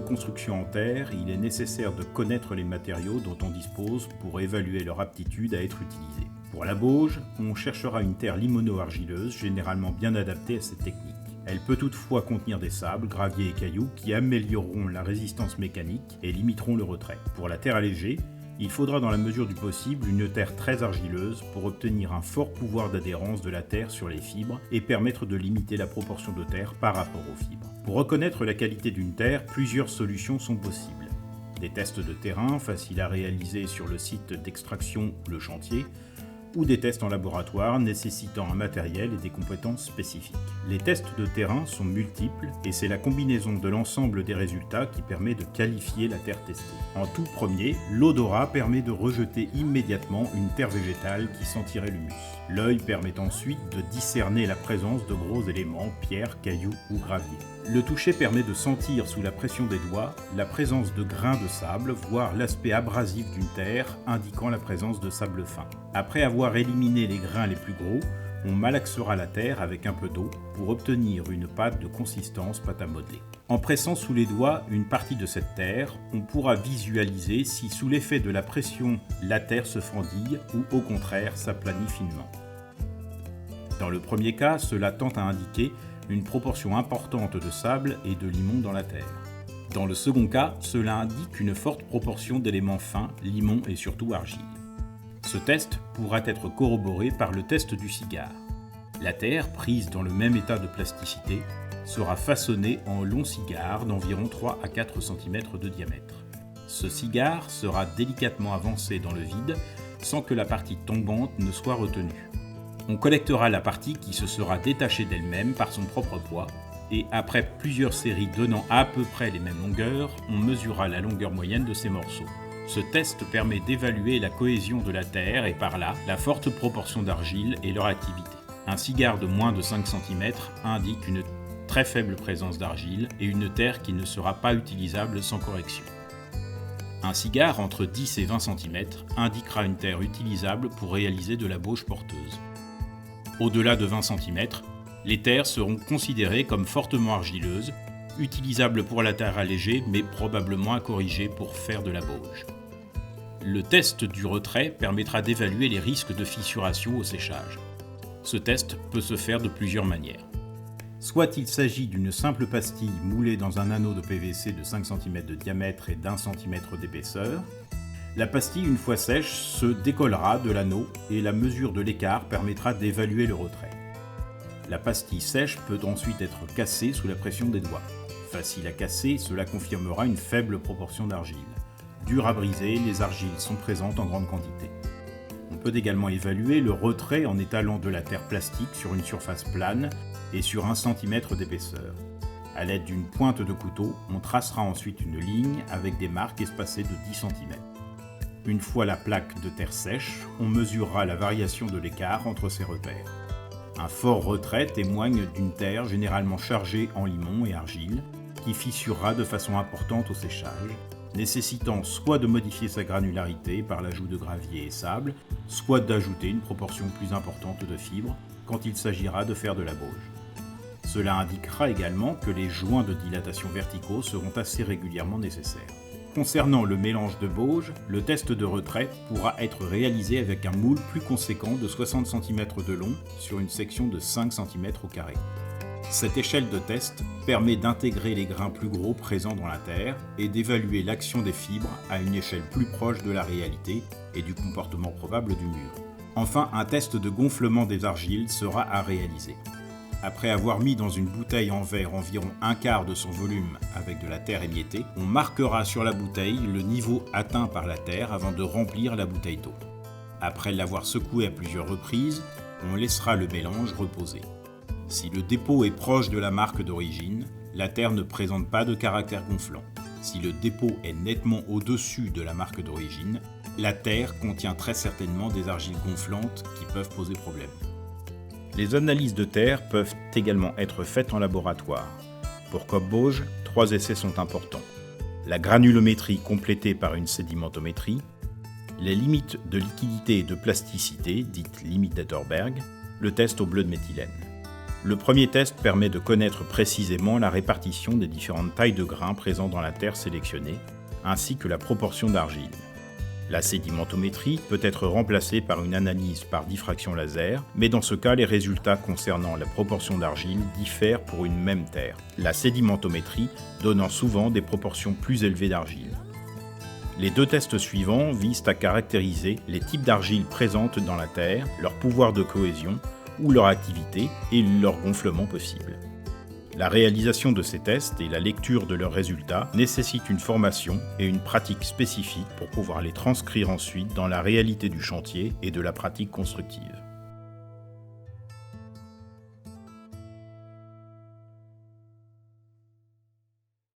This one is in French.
construction en terre, il est nécessaire de connaître les matériaux dont on dispose pour évaluer leur aptitude à être utilisés. Pour la bauge, on cherchera une terre limono-argileuse, généralement bien adaptée à cette technique. Elle peut toutefois contenir des sables, graviers et cailloux qui amélioreront la résistance mécanique et limiteront le retrait. Pour la terre allégée, il faudra dans la mesure du possible une terre très argileuse pour obtenir un fort pouvoir d'adhérence de la terre sur les fibres et permettre de limiter la proportion de terre par rapport aux fibres. Pour reconnaître la qualité d'une terre, plusieurs solutions sont possibles. Des tests de terrain faciles à réaliser sur le site d'extraction ou le chantier, ou des tests en laboratoire nécessitant un matériel et des compétences spécifiques. Les tests de terrain sont multiples et c'est la combinaison de l'ensemble des résultats qui permet de qualifier la terre testée. En tout premier, l'odorat permet de rejeter immédiatement une terre végétale qui sentirait l'humus. L'œil permet ensuite de discerner la présence de gros éléments, pierres, cailloux ou graviers. Le toucher permet de sentir sous la pression des doigts la présence de grains de sable, voire l'aspect abrasif d'une terre indiquant la présence de sable fin. Après avoir éliminé les grains les plus gros, on malaxera la terre avec un peu d'eau pour obtenir une pâte de consistance pâte à modeler. En pressant sous les doigts une partie de cette terre, on pourra visualiser si sous l'effet de la pression, la terre se fendille ou au contraire s'aplanit finement. Dans le premier cas, cela tend à indiquer une proportion importante de sable et de limon dans la terre. Dans le second cas, cela indique une forte proportion d'éléments fins, limon et surtout argile. Ce test pourra être corroboré par le test du cigare. La terre, prise dans le même état de plasticité, sera façonnée en long cigare d'environ 3 à 4 cm de diamètre. Ce cigare sera délicatement avancé dans le vide sans que la partie tombante ne soit retenue. On collectera la partie qui se sera détachée d'elle-même par son propre poids et après plusieurs séries donnant à peu près les mêmes longueurs, on mesurera la longueur moyenne de ces morceaux. Ce test permet d'évaluer la cohésion de la terre et par là, la forte proportion d'argile et leur activité. Un cigare de moins de 5 cm indique une très faible présence d'argile et une terre qui ne sera pas utilisable sans correction. Un cigare entre 10 et 20 cm indiquera une terre utilisable pour réaliser de la bauge porteuse. Au-delà de 20 cm, les terres seront considérées comme fortement argileuses, utilisables pour la terre allégée mais probablement à corriger pour faire de la bauge. Le test du retrait permettra d'évaluer les risques de fissuration au séchage. Ce test peut se faire de plusieurs manières. Soit il s'agit d'une simple pastille moulée dans un anneau de PVC de 5 cm de diamètre et d'1 cm d'épaisseur. La pastille, une fois sèche, se décollera de l'anneau et la mesure de l'écart permettra d'évaluer le retrait. La pastille sèche peut ensuite être cassée sous la pression des doigts. Facile à casser, cela confirmera une faible proportion d'argile. Dur à briser, les argiles sont présentes en grande quantité. On peut également évaluer le retrait en étalant de la terre plastique sur une surface plane et sur 1 cm d'épaisseur. À l'aide d'une pointe de couteau, on tracera ensuite une ligne avec des marques espacées de 10 cm. Une fois la plaque de terre sèche, on mesurera la variation de l'écart entre ces repères. Un fort retrait témoigne d'une terre généralement chargée en limon et argile, qui fissurera de façon importante au séchage, nécessitant soit de modifier sa granularité par l'ajout de gravier et sable, soit d'ajouter une proportion plus importante de fibres quand il s'agira de faire de la bauge. Cela indiquera également que les joints de dilatation verticaux seront assez régulièrement nécessaires. Concernant le mélange de bauge, le test de retrait pourra être réalisé avec un moule plus conséquent de 60 cm de long sur une section de 5 cm au carré. Cette échelle de test permet d'intégrer les grains plus gros présents dans la terre et d'évaluer l'action des fibres à une échelle plus proche de la réalité et du comportement probable du mur. Enfin, un test de gonflement des argiles sera à réaliser. Après avoir mis dans une bouteille en verre environ un quart de son volume avec de la terre émiettée, on marquera sur la bouteille le niveau atteint par la terre avant de remplir la bouteille d'eau. Après l'avoir secoué à plusieurs reprises, on laissera le mélange reposer. Si le dépôt est proche de la marque d'origine, la terre ne présente pas de caractère gonflant. Si le dépôt est nettement au-dessus de la marque d'origine, la terre contient très certainement des argiles gonflantes qui peuvent poser problème. Les analyses de terre peuvent également être faites en laboratoire. Pour Kopp-Bauge, 3 essais sont importants. La granulométrie complétée par une sédimentométrie, les limites de liquidité et de plasticité, dites limites d'Etterberg, le test au bleu de méthylène. Le premier test permet de connaître précisément la répartition des différentes tailles de grains présents dans la terre sélectionnée, ainsi que la proportion d'argile. La sédimentométrie peut être remplacée par une analyse par diffraction laser, mais dans ce cas, les résultats concernant la proportion d'argile diffèrent pour une même terre, la sédimentométrie donnant souvent des proportions plus élevées d'argile. Les deux tests suivants visent à caractériser les types d'argile présentes dans la terre, leur pouvoir de cohésion ou leur activité et leur gonflement possible. La réalisation de ces tests et la lecture de leurs résultats nécessitent une formation et une pratique spécifiques pour pouvoir les transcrire ensuite dans la réalité du chantier et de la pratique constructive.